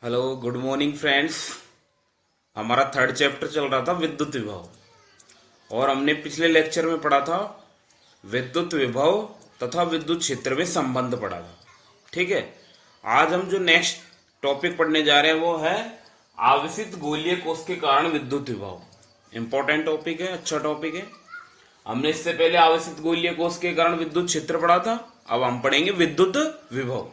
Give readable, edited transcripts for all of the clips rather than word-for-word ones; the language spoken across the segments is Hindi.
Hello good morning friends. हमारा थर्ड चैप्टर चल रहा था विद्युत विभव और हमने पिछले लेक्चर में पढ़ा था विद्युत विभव तथा विद्युत क्षेत्र में संबंध पढ़ा था। ठीक है, आज हम जो नेक्स्ट टॉपिक पढ़ने जा रहे हैं वो है आवेशित गोलीय कोष के कारण विद्युत विभव। इंपॉर्टेंट टॉपिक है, अच्छा टॉपिक है। हमने इससे पहले आवेशित गोलीय कोष के कारण विद्युत क्षेत्र पढ़ा था, अब हम पढ़ेंगे विद्युत विभव।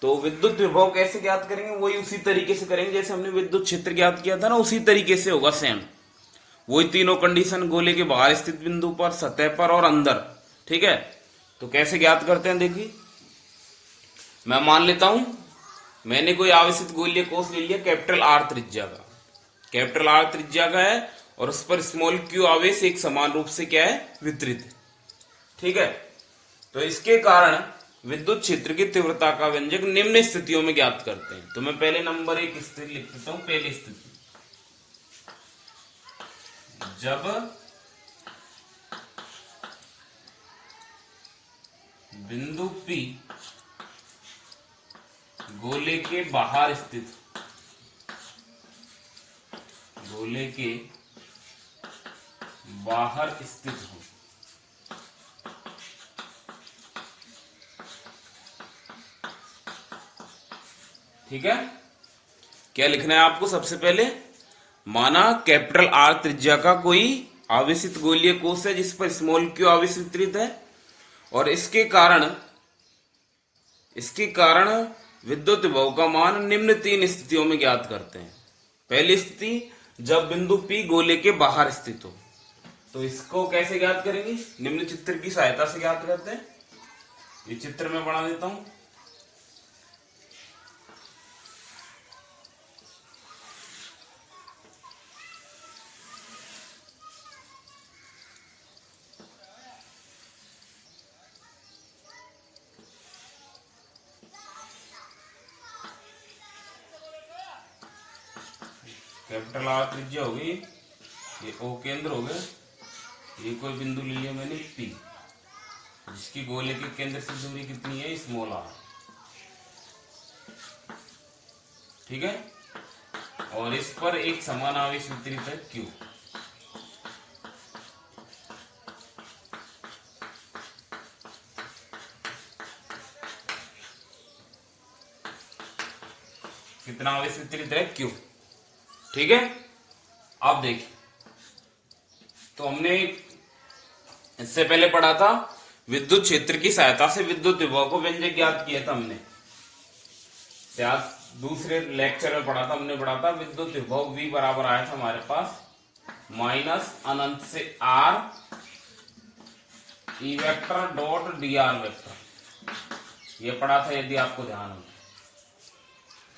तो विद्युत विभव कैसे ज्ञात करेंगे, वही उसी तरीके से करेंगे जैसे हमने विद्युत क्षेत्र ज्ञात किया था ना, उसी तरीके से होगा सेम। वही तीनों कंडीशन, गोले के बाहर स्थित बिंदु पर, सतह पर और अंदर। ठीक है, तो कैसे ज्ञात करते हैं देखिए। मैं मान लेता हूं मैंने कोई आवेशित गोलीय कोष ले लिया कैपिटल आर त्रिज्या का, कैपिटल आर त्रिज्या का है और उस पर स्मॉल क्यू आवेश एक समान रूप से क्या है, वितरित है। ठीक है, तो इसके कारण विद्युत क्षेत्र की तीव्रता का व्यंजक निम्न स्थितियों में ज्ञात करते हैं। तो मैं पहले नंबर एक स्थिति लिख देता हूं। पहली स्थिति, जब बिंदु P गोले के बाहर स्थित, गोले के बाहर स्थित हो। ठीक है, क्या लिखना है आपको सबसे पहले, माना कैपिटल आर त्रिज्या का कोई आवेशित गोलीय कोष है जिस पर स्मॉल क्यू आवेश वितरित है और इसके कारण विद्युत विभव का मान निम्न तीन स्थितियों में ज्ञात करते हैं। पहली स्थिति, जब बिंदु P गोले के बाहर स्थित हो। तो इसको कैसे ज्ञात करेंगे, निम्न चित्र की सहायता से ज्ञात करते हैं। ये चित्र में बना देता हूं। कैपिटल आर त्रिज्या हो गई, ये O केंद्र हो गए, ये कोई बिंदु ले लिया मैंने P, जिसकी गोले के केंद्र से दूरी कितनी है, स्मॉल r। ठीक है, और इस पर एक समान आवेश वितरित है Q। कितना आवेश वितरित है, Q। ठीक है, अब देखिए, तो हमने इससे पहले पढ़ा था विद्युत क्षेत्र की सहायता से विद्युत विभव को व्यंजक ज्ञात किया था हमने। शायद दूसरे लेक्चर में पढ़ा था, हमने पढ़ा था विद्युत विभव V बराबर आया था हमारे पास माइनस अनंत से R E vector dot dr vector, ये पढ़ा था यदि आपको ध्यान हो।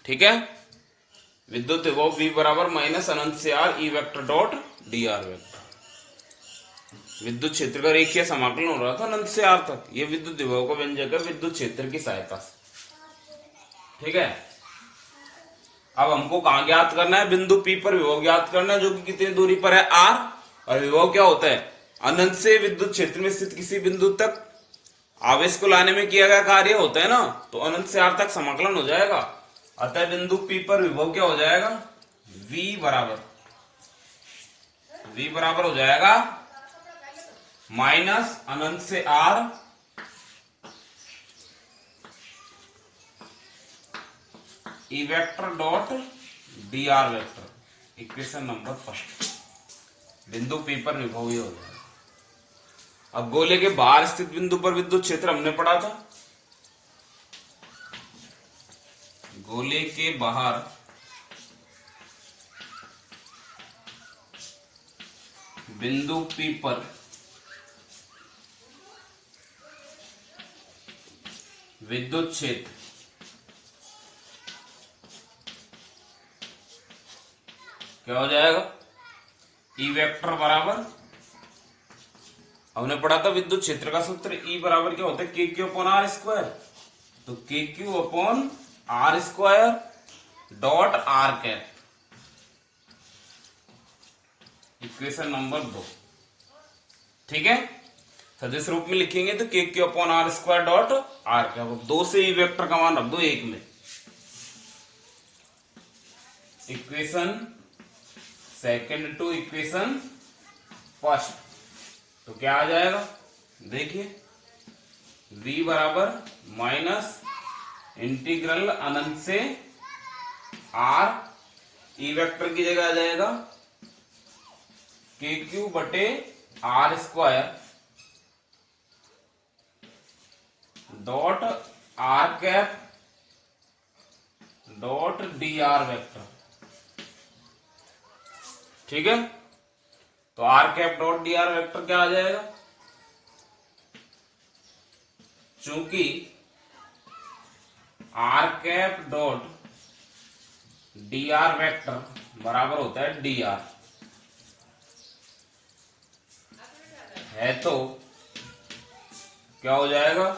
ठीक है, विद्युत विभव V बराबर माइनस अनंत से R E vector dot dr vector. विद्युत क्षेत्र का रेखीय समाकलन हो रहा था अनंत से R तक। ये विद्युत विभव का व्यंजक है विद्युत क्षेत्र की सहायता से। ठीक है, अब हमको कहां ज्ञात करना है, बिंदु P पर विभव ज्ञात करना है, जो कि कितनी दूरी पर है, R। और विभव क्या होता है, अनंत से विद्युत क्षेत्र में स्थित किसी बिंदु तक आवेश को लाने में किया गया कार्य होता है ना, तो अनंत से R तक समाकलन हो जाएगा। अतः बिंदु P पर विभव क्या हो जाएगा, V बराबर हो जाएगा माइनस अनंत से R E vector dot dr vector. Equation number first, बिंदु P पर विभव ये हो जाएगा। अब गोले के बाहर स्थित बिंदु पर विद्युत क्षेत्र हमने पढ़ा था, गोले के बाहर बिंदु P पर विद्युत क्षेत्र क्या हो जाएगा, E वेक्टर बराबर, हमने पढ़ा था विद्युत क्षेत्र का सूत्र E बराबर क्या होता है, KQ अपॉन R स्क्वायर। तो KQ upon R square dot R cap. Equation number 2। ठीक है, सदिश रूप में लिखेंगे तो KQ upon R square dot R cap. 2 से ई वेक्टर का मान रख दो 1 में, equation second to equation first, तो क्या आ जाएगा देखिए, v बराबर माइनस इंटीग्रल अनंत से r, ई वेक्टर की जगह आ जाएगा के क्यू बटे R square dot R cap dot D R vector. ठीक है, तो R cap dot D R vector क्या आ जाएगा, चूंकि R cap dot D R vector बराबर होता है डी आर है, तो क्या हो जाएगा,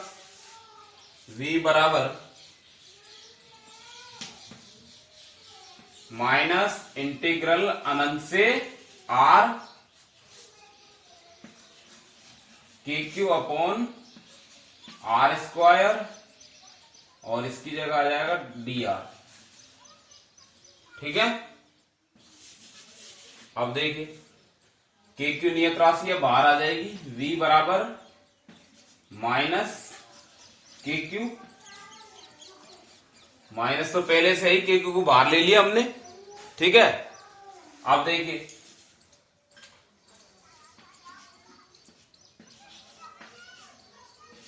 v बराबर माइनस इंटीग्रल अनंत से r के क्यू अपॉन आर स्क्वायर और इसकी जगह आ जाएगा डी आर। ठीक है, अब देखिए के क्यू नियत राशि है बाहर आ जाएगी, v बराबर माइनस के क्यू, माइनस तो पहले से ही के क्यू को बाहर ले लिया हमने। ठीक है, अब देखिए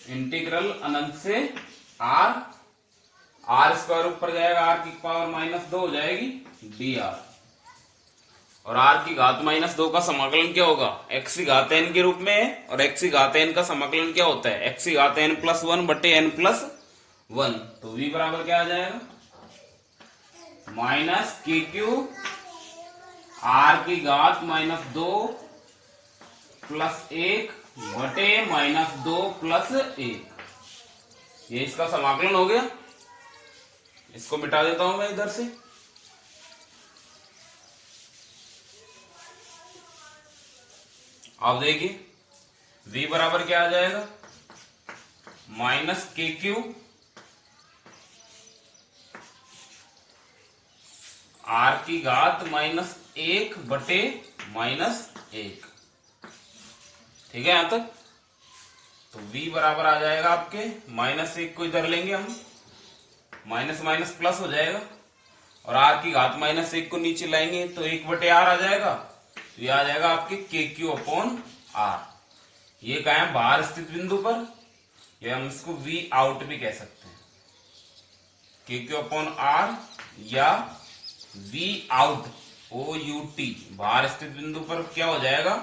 इंटीग्रल अनंत से आर, आर स्क्वायर ऊपर जाएगा, आर की पावर माइनस 2 हो जाएगी डी आर, और आर की घात माइनस 2 का समाकलन क्या होगा, एक्स की घात एन के रूप में है, और एक्स की घात एन का समाकलन क्या होता है, एक्स की घात एन प्लस 1 बटे एन प्लस 1। तो v बराबर क्या आ जाएगा, माइनस के क्यू आर की घात माइनस 2 प्लस 1 बटे माइनस 2 प्लस 1। ये इसका समाकलन हो गया, इसको मिटा देता हूं मैं इधर से। अब देखिए v बराबर क्या आ जाएगा, माइनस के क्यू आर की घात माइनस 1 बटे माइनस 1। ठीक है यहां तक, तो v बराबर आ जाएगा आपके माइनस 1 को इधर लेंगे हम, माइनस माइनस प्लस हो जाएगा, और r की घात माइनस 1 को नीचे लाएंगे तो 1 बटे r आ जाएगा, तो ये आ जाएगा आपके के क्यू अपॉन आर। ये कहा है बाहर स्थित बिंदु पर, या हम इसको v आउट भी कह सकते हैं, के क्यू अपॉन आर या v out O U T, बाहर स्थित बिंदु पर क्या हो जाएगा,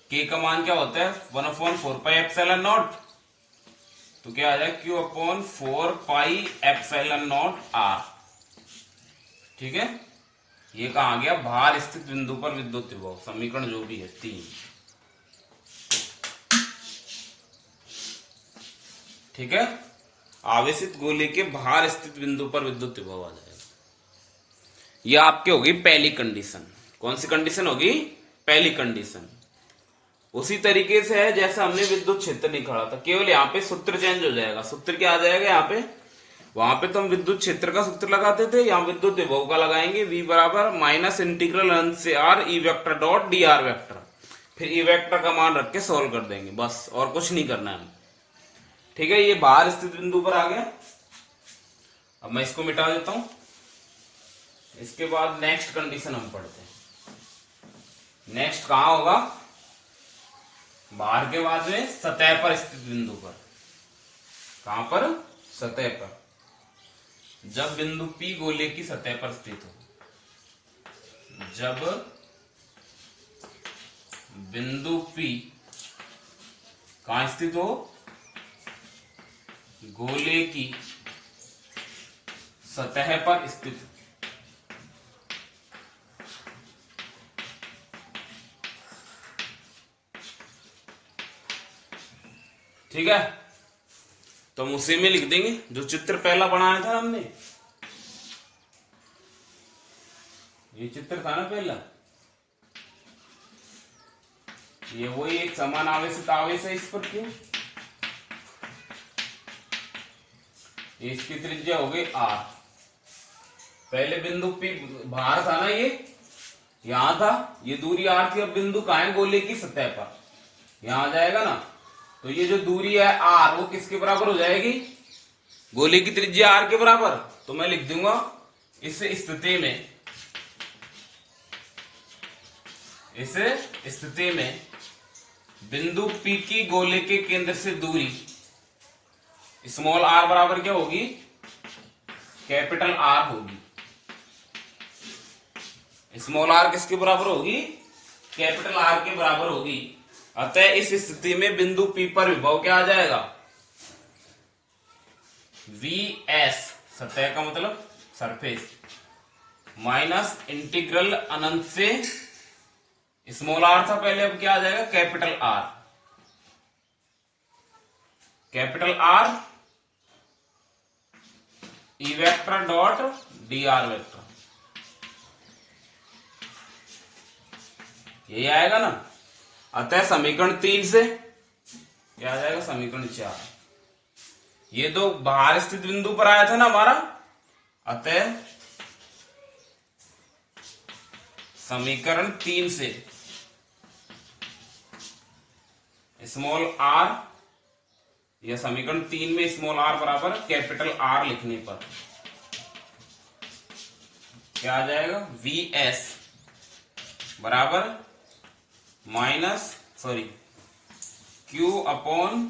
k का मान क्या होता है 1/4 पाई एप्सिलॉन नॉट, तो क्या आ जाएगा q upon 4 pi epsilon not r। ठीक है, ये कहा आ गया बाहर स्थित बिंदु पर विद्युत विभव, समीकरण जो भी है 3। ठीक है, आवेशित गोले के बाहर स्थित बिंदु पर विद्युत विभव आ जाएगा। यह आपकी होगी पहली कंडीशन। कौन सी कंडीशन होगी, पहली कंडीशन। उसी तरीके से है जैसा हमने विद्युत क्षेत्र निकाला था, केवल यहाँ पे सूत्र चेंज हो जाएगा। सूत्र क्या आ जाएगा यहाँ पे, वहां पे तो हम विद्युत क्षेत्र का सूत्र लगाते थे, यहाँ विद्युत विभव का लगाएंगे। v बराबर माइनस इंटीग्रल अनंत से r ई vector dot D R vector, फिर ई वेक्टर का मान रख के सोल्व कर देंगे, बस और कुछ नहीं करना है। ठीक है, ये बाहर स्थित बिंदु पर आ गया। अब मैं इसको मिटा देता हूं, इसके बाद नेक्स्ट कंडीशन हम पढ़ते हैं। नेक्स्ट कहां होगा, बाहर के बाद में सतह पर स्थित बिंदु पर। कहां पर, सतह पर। जब बिंदु P गोले की सतह पर स्थित हो, जब बिंदु P कहां स्थित हो, गोले की सतह पर स्थित। ठीक है, तो हम उसी में लिख देंगे जो चित्र पहला बनाया था हमने। ये चित्र था ना पहला, ये वही एक समान आवेशित आवेश है इस पर क्यों, इसकी त्रिज्या हो गई r, पहले बिंदु P बाहर था ना, ये यहां था, ये दूरी r थी। अब बिंदु कहाँ है? गोले की सतह पर, यहां आ जाएगा ना। तो ये जो दूरी है r, वो किसके बराबर हो जाएगी? गोले की त्रिज्या r के बराबर। तो मैं लिख दूंगा इस स्थिति में बिंदु P की गोले के केंद्र से दूरी स्मॉल r बराबर क्या होगी? कैपिटल R होगी। स्मॉल r किसके बराबर होगी? कैपिटल R के बराबर होगी। अतः इस स्थिति में बिंदु P पर विभव क्या आ जाएगा? Vs, सतह का मतलब सरफेस, माइनस इंटीग्रल अनंत से स्मॉल r था पहले, अब क्या आ जाएगा? Capital R। कैपिटल R ई vector dot D R vector, यही आएगा ना। अतः समीकरण 3 से क्या आ जाएगा? समीकरण 4। ये तो बाहर स्थित बिंदु पर आया था ना हमारा, अतः समीकरण 3 से स्मॉल r, या समीकरण 3 में स्मॉल r बराबर कैपिटल R लिखने पर क्या आ जाएगा? Vs बराबर Q upon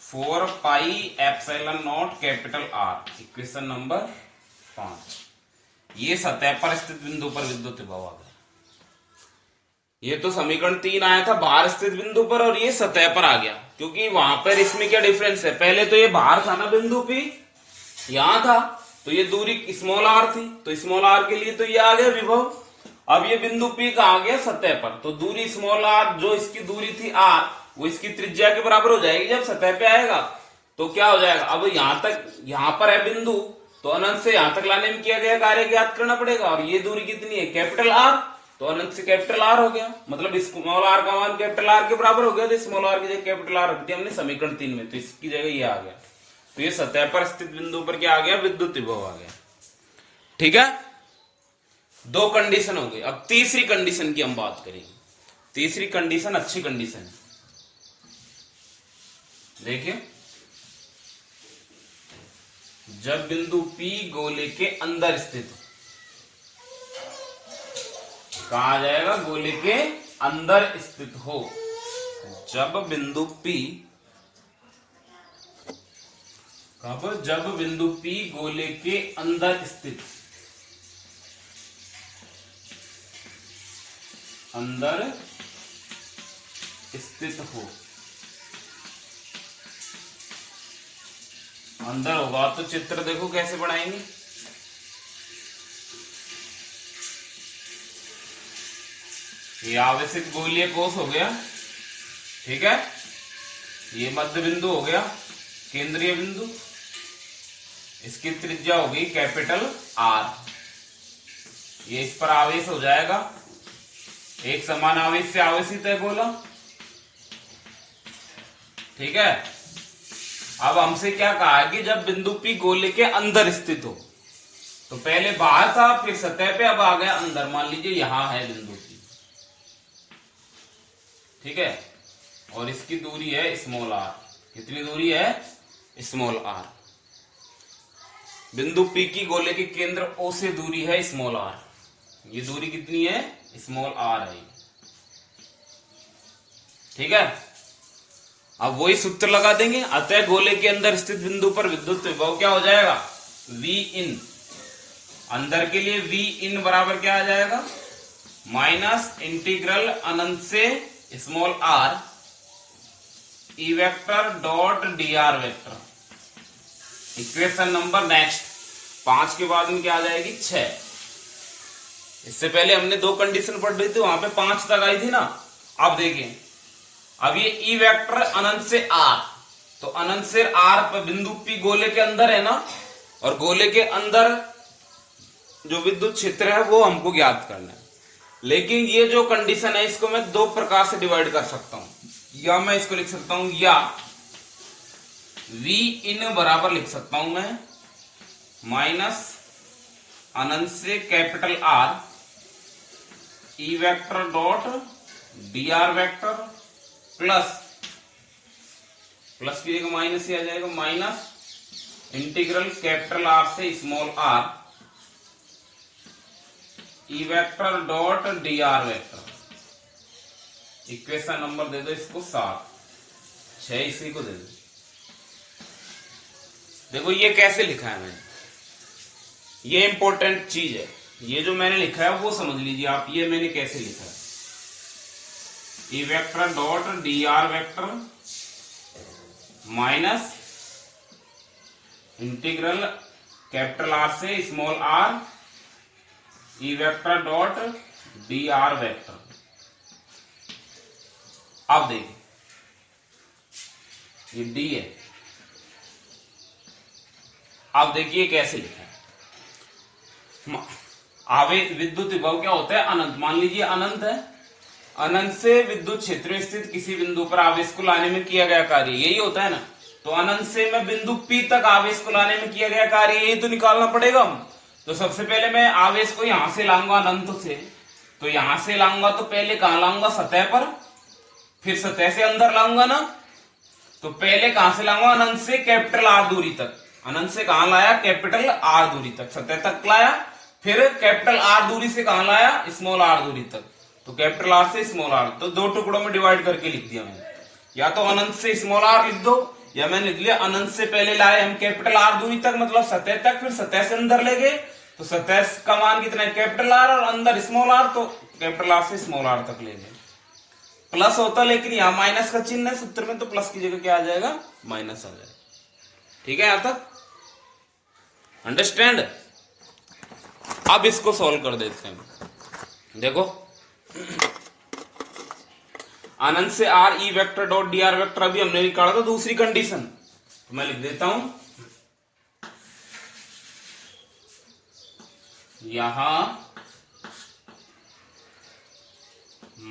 4 pi epsilon naught capital R। Equation number 5। ये सतह पर स्थित बिंदु पर विद्युत विभव आ गया। ये तो समीकरण 3 आया था बाहर स्थित बिंदु पर, और ये सतह पर आ गया, क्योंकि वहां पर इसमें क्या डिफरेंस है? पहले तो ये बाहर था ना बिंदु P, यहां था, तो ये दूरी स्मॉल r थी, तो स्मॉल r के लिए तो ये आ गया विभव। अब ये बिंदु P का आ गया सतह पर, तो दूरी स्मॉल r, जो इसकी दूरी थी r, वो इसकी त्रिज्या के बराबर हो जाएगी जब सतह पे आएगा। तो क्या हो जाएगा? अब यहां तक, यहां पर है बिंदु, तो अनंत से यहां तक लाने में किया गया कार्य ज्ञात करना पड़ेगा। और ये दूरी कितनी है? कैपिटल R, तो अनंत से कैपिटल R हो गया, मतलब स्मॉल r का मान कैपिटल R के बराबर हो गया। तो स्मॉल r की जगह कैपिटल R रख दिया हमने समीकरण 3 में, तो इसकी जगह ये आ गया। तो ये सतह पर स्थित बिंदु पर क्या आ गया? विद्युत विभव आ गया। ठीक है, 2 कंडीशन हो गई। अब तीसरी कंडीशन की हम बात करेंगे। तीसरी कंडीशन अच्छी कंडीशन है, देखिए। जब बिंदु P गोले के अंदर स्थित हो, कहा आ जाएगा? गोले के अंदर स्थित हो। जब बिंदु P, कब? जब बिंदु P गोले के अंदर स्थित, अंदर स्थित हो, अंदर होगा तो चित्र देखो कैसे बनाएंगे। ये आवेशित गोलीय कोश हो गया, ठीक है। ये मध्य बिंदु हो गया, केंद्रीय बिंदु, इसकी त्रिज्या हो गई कैपिटल R। ये इस पर आवेश हो जाएगा, एक समान आवेश से आवेशित है गोला, ठीक है। अब हमसे क्या कहा है कि जब बिंदु P गोले के अंदर स्थित हो, तो पहले बाहर था, फिर सतह पे, अब आ गया अंदर। मान लीजिए यहां है बिंदु P, ठीक है, और इसकी दूरी है स्मॉल r। कितनी दूरी है? Small r। बिंदु P की गोले के केंद्र O से दूरी है स्मॉल r। ये दूरी कितनी है? स्मॉल r है, ठीक है। अब वही सूत्र लगा देंगे। अतः गोले के अंदर स्थित बिंदु पर विद्युत विभव क्या हो जाएगा? V इन। अंदर के लिए V इन बराबर क्या आ जाएगा? माइनस इंटीग्रल अनंत से स्मॉल r ई vector dot D R vector. Equation number next 5 के बाद में क्या आ जाएगी? 6। इससे पहले हमने 2 कंडीशन पढ़ रही थी, वहां पे 5 तक आई थी ना। अब देखिए, अब ये ई वेक्टर अनंत से r, तो अनंत से r पर बिंदु P गोले के अंदर है ना, और गोले के अंदर जो विद्युत क्षेत्र है वो हमको ज्ञात करना है। लेकिन ये जो कंडीशन है, इसको मैं 2 प्रकार से डिवाइड कर सकता हूं। या मैं इसको लिख सकता हूं, या V इन बराबर लिख सकता हूं मैं माइनस अनंत से capital R E vector dot D R vector plus plus की जगह माइनस ही आ जाएगा, माइनस इंटीग्रल कैपिटल आर से small R E vector dot D R vector. Equation number दे दो इसको 7, 6 इसी को दे दो। देखो ये कैसे लिखा है मैंने, ये इंपॉर्टेंट चीज है, ये जो मैंने लिखा है वो समझ लीजिए आप। ये मैंने कैसे लिखा है, E vector dot D R vector minus integral capital R से small R E vector dot D R vector. अब देखिए ये डी है, अब देखिए कैसे लिखा है। आवेश विद्युत विभव क्या होता है, अनंत। मान लीजिए अनंत है, अनंत से विद्युत क्षेत्र में स्थित किसी बिंदु पर आवेश को लाने में किया गया कार्य, यही होता है ना। तो अनंत से मैं बिंदु P तक आवेश को लाने में किया गया कार्य, यही तो निकालना पड़ेगा। तो सबसे पहले मैं आवेश को यहां से लाऊंगा अनंत से, तो यहां से लाऊंगा तो पहले कहां लाऊंगा, सतह पर, फिर सतह से अंदर लाऊंगा ना। तो पहले कहां से लाऊंगा, अनंत से कैपिटल आर दूरी तक। अनंत से कहां लाया, कैपिटल आर दूरी तक, सतह तक लाया। फिर कैपिटल आर दूरी से कहां लाया, स्मॉल आर दूरी तक। तो कैपिटल आर से स्मॉल आर, तो दो टुकड़ों में डिवाइड करके लिख दिया मैंने। या तो अनंत से स्मॉल आर लिख दो, या मैंने लिख लिया अनंत से पहले लाए हम कैपिटल आर दूरी तक, मतलब सतह तक, फिर सतह से अंदर ले गए। तो सतह का मान कितना है, कैपिटल आर, और अंदर स्मॉल आर, तो कैपिटल आर से स्मॉल आर तक ले गए। प्लस होता, लेकिन यहां माइनस का चिन्ह है सूत्र में, तो प्लस की जगह क्या आ जाएगा, माइनस आ जाएगा। ठीक है यहां तक, अंडरस्टैंड। अब इसको सॉल्व कर देते हैं। देखो अनंत से are E vector dot D R vector अभी हमने निकाला था दूसरी कंडीशन, तो मैं लिख देता हूं यहां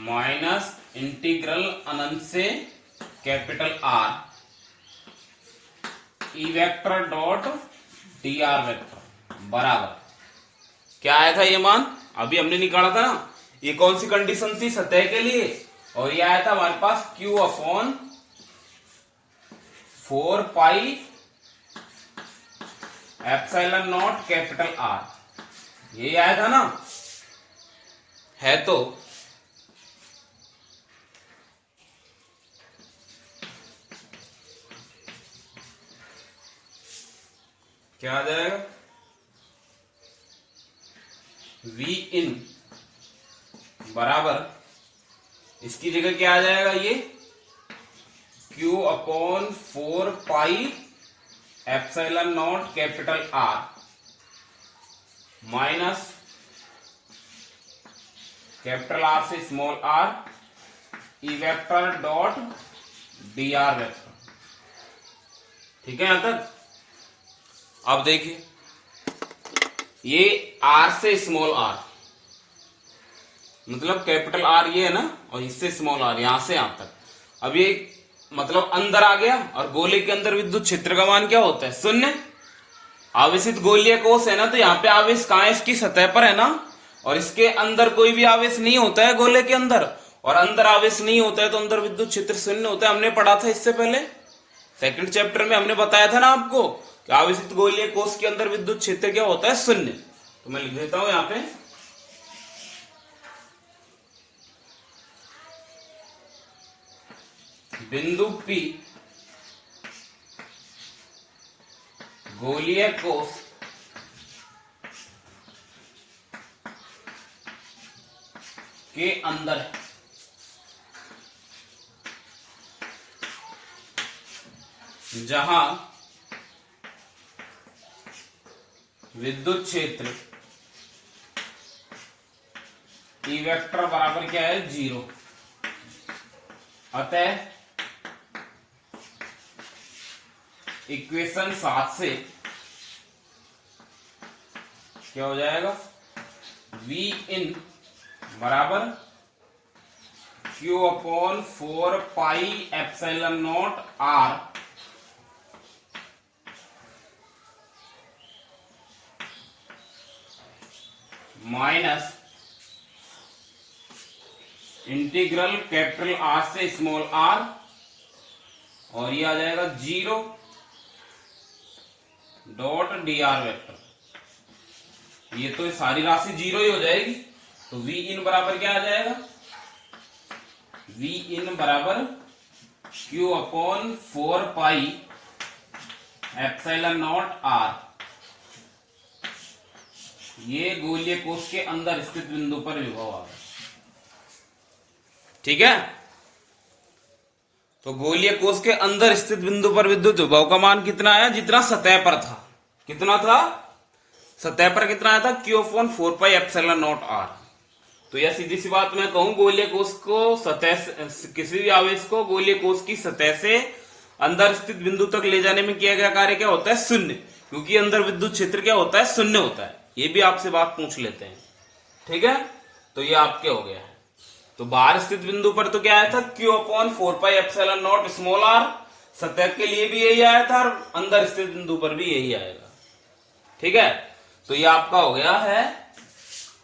माइनस इंटीग्रल अनंत से capital R E vector dot D R vector बराबर क्या आया था, ये मान अभी हमने निकाला था ना। ये कौन सी कंडीशन थी, सतह के लिए, और ये आया था हमारे पास Q upon 4 pi epsilon naught capital R, ये आया था ना। है तो क्या आ जाएगा, V इन बराबर, इसकी जगह क्या आ जाएगा, ये Q upon 4 pi epsilon naught capital R minus capital R से small R E vector dot D R vector. ठीक है यहां तक। अब देखिए ये आर से स्मॉल आर, मतलब कैपिटल आर ये है ना, और इससे स्मॉल आर, यहां से यहां तक। अब ये मतलब अंदर आ गया, और गोले के अंदर विद्युत क्षेत्र का मान क्या होता है, शून्य। आवेशित गोलीय कोश है ना, तो यहाँ पे आवेश कहां है, इसकी सतह पर है ना, और इसके अंदर कोई भी आवेश नहीं होता है गोले के अंदर, और अंदर आवेश नहीं होता है तो अंदर विद्युत क्षेत्र शून्य होता है। हमने पढ़ा था इससे पहले, सेकंड चैप्टर में हमने बताया था ना आपको कि आवेशित गोलीय कोश के अंदर विद्युत क्षेत्र क्या होता है, शून्य। तो मैं लिख देता हूं यहां पे बिंदु P गोलीय कोश के अंदर है, जहां विद्युत क्षेत्र ई वेक्टर बराबर क्या है, 0। अतः इक्वेशन 7 से क्या हो जाएगा, V इन बराबर Q upon 4 pi epsilon naught R minus integral capital R से स्मॉल आर, और ये आ जाएगा 0 डॉट डी आर वेक्टर। ये तो सारी राशि 0 ही हो जाएगी, तो वी इन बराबर क्या आ जाएगा, वी इन बराबर Q upon 4 pi epsilon naught R. ये गोलीय कोश के अंदर स्थित बिंदु पर विभव आ गया। ठीक है, तो गोलीय कोश के अंदर स्थित बिंदु पर विद्युत विभव का मान कितना आया, जितना सतह पर था। कितना था सतह पर, कितना आया था, Q upon 4 pi epsilon naught R. तो यह सीधी सी बात मैं कहूं, गोलीय कोश को सतह से, किसी भी आवेश को गोलीय कोश की सतह से अंदर स्थित बिंदु तक ले जाने में किया गया कार्य क्या होता है, शून्य। क्योंकि अंदर विद्युत क्षेत्र क्या होता है, शून्य होता है। ये भी आपसे बात पूछ लेते हैं। ठीक है, तो ये आपके हो गया है। तो बाहर स्थित बिंदु पर तो क्या आया था, Q upon 4 pi epsilon naught small R. सतह के लिए भी यही आया था, और अंदर स्थित बिंदु पर भी यही आएगा। ठीक है, तो ये आपका हो गया है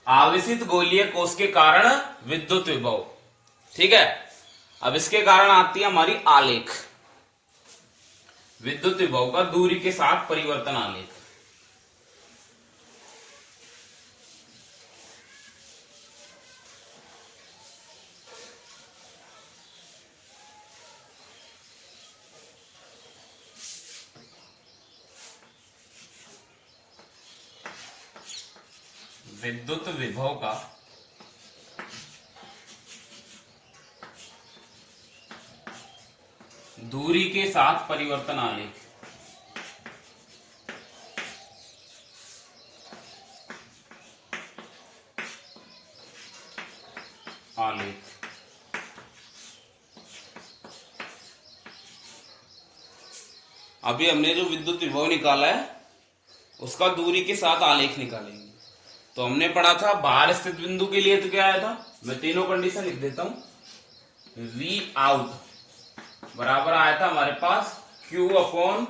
आवेशित गोलीय कोश के कारण विद्युत विभव। ठीक है, अब इसके कारण आती है हमारी आलेख, विद्युत विभव का दूरी के साथ परिवर्तन आलेख। विद्युत विभव का दूरी के साथ परिवर्तन आलेख। अभी हमने जो विद्युत विभव निकाला है उसका दूरी के साथ आलेख निकालेंगे। तो हमने पढ़ा था बाहर स्थित बिंदु के लिए तो क्या आया था, मैं तीनों कंडीशन लिख देता हूं। वी आउट बराबर आया था हमारे पास Q upon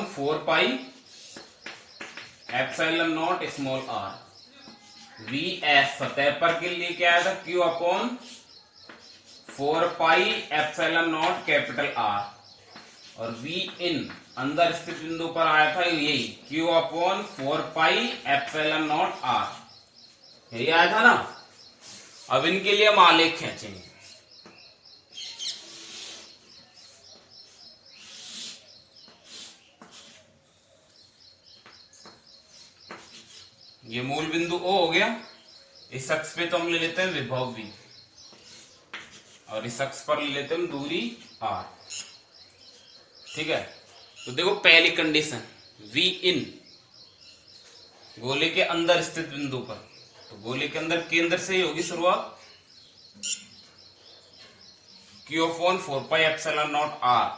4 pi epsilon naught small r. V S सतह पर के लिए क्या आया था, Q upon 4 pi epsilon naught capital R. और वी इन अंदर स्थित बिंदु पर आया था यही Q upon 4 pi epsilon naught R. यही आया था ना। अब इनके लिए हम आलेख खींचेंगे। ये मूल बिंदु O हो गया। इस अक्ष पे तो हम ले लेते हैं विभव V, और इस अक्ष पर ले लेते हैं दूरी R। ठीक है, तो देखो पहली कंडीशन V इन गोले के अंदर स्थित बिंदु पर, तो गोले के अंदर केंद्र से ही होगी शुरुआत। Q upon 4 pi epsilon not R।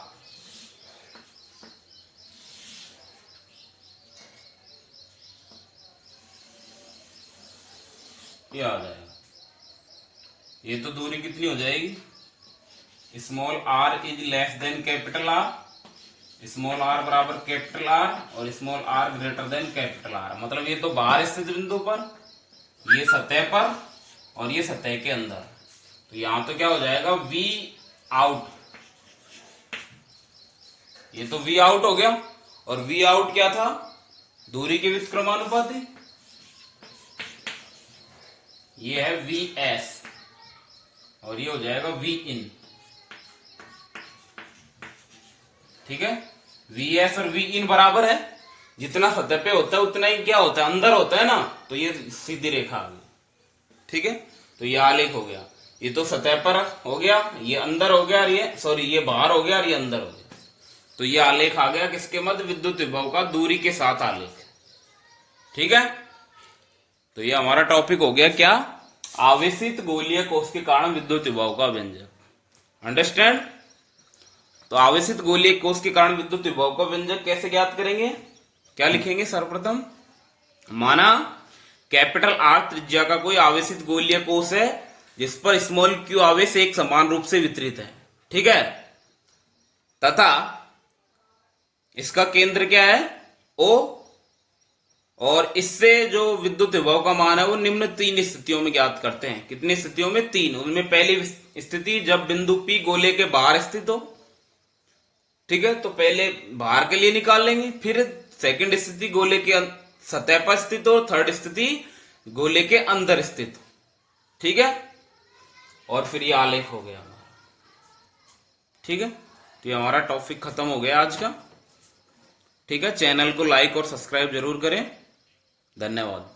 ये आ जाएगा। ये तो दूरी कितनी हो जाएगी, small r is less than capital R। Small r बराबर कैपिटल R और small r greater than capital R। मतलब ये तो बाहर स्थित बिंदु पर, ये सतह पर और ये सतह के अंदर। तो यहां तो क्या हो जाएगा V आउट। ये तो V आउट हो गया, और V आउट क्या था, दूरी के व्युत्क्रमानुपाती। ये है VS और ये हो जाएगा V इन। ठीक है, VS और V इन बराबर है, जितना सतह पे होता है उतना ही क्या होता है, अंदर होता है ना। तो ये सीधी रेखा आ गई। ठीक है, तो ये आलेख हो गया। ये तो सतह पर हो गया, ये अंदर हो गया, और ये बाहर हो गया और ये अंदर हो गया। तो ये आलेख आ गया किसके मध्य, विद्युत विभव का दूरी के साथ आलेख। ठीक है, तो ये हमारा टॉपिक हो गया क्या, आवेशित गोलीय कोश के कारण विद्युत विभव का व्यंजक। अंडरस्टैंड। तो आवेशित गोलीय कोश के कारण विद्युत विभव का व्यंजक कैसे ज्ञात करेंगे, क्या लिखेंगे। सर्वप्रथम माना कैपिटल R त्रिज्या का कोई आवेशित गोलीय कोश है जिस पर स्मॉल q आवेश एक समान रूप से वितरित है। ठीक है, तथा इसका केंद्र क्या है O, और इससे जो विद्युत विभव का मान है वो निम्न 3 स्थितियों में ज्ञात करते हैं। कितनी स्थितियों में? 3। उनमें पहली स्थिति जब बिंदु P गोले के बाहर स्थित हो, ठीक है, तो पहले बाहर के लिए निकाल लेंगे। फिर सेकंड स्थिति गोले के सतह पर स्थित हो, थर्ड स्थिति गोले के अंदर स्थित हो, ठीक है। और फिर ये आलेख हो गया हमारा, ठीक है। तो ये हमारा टॉपिक खत्म हो गया आज का, ठीक है। चैनल को लाइक और सब्सक्राइब जरूर करें। धन्यवाद।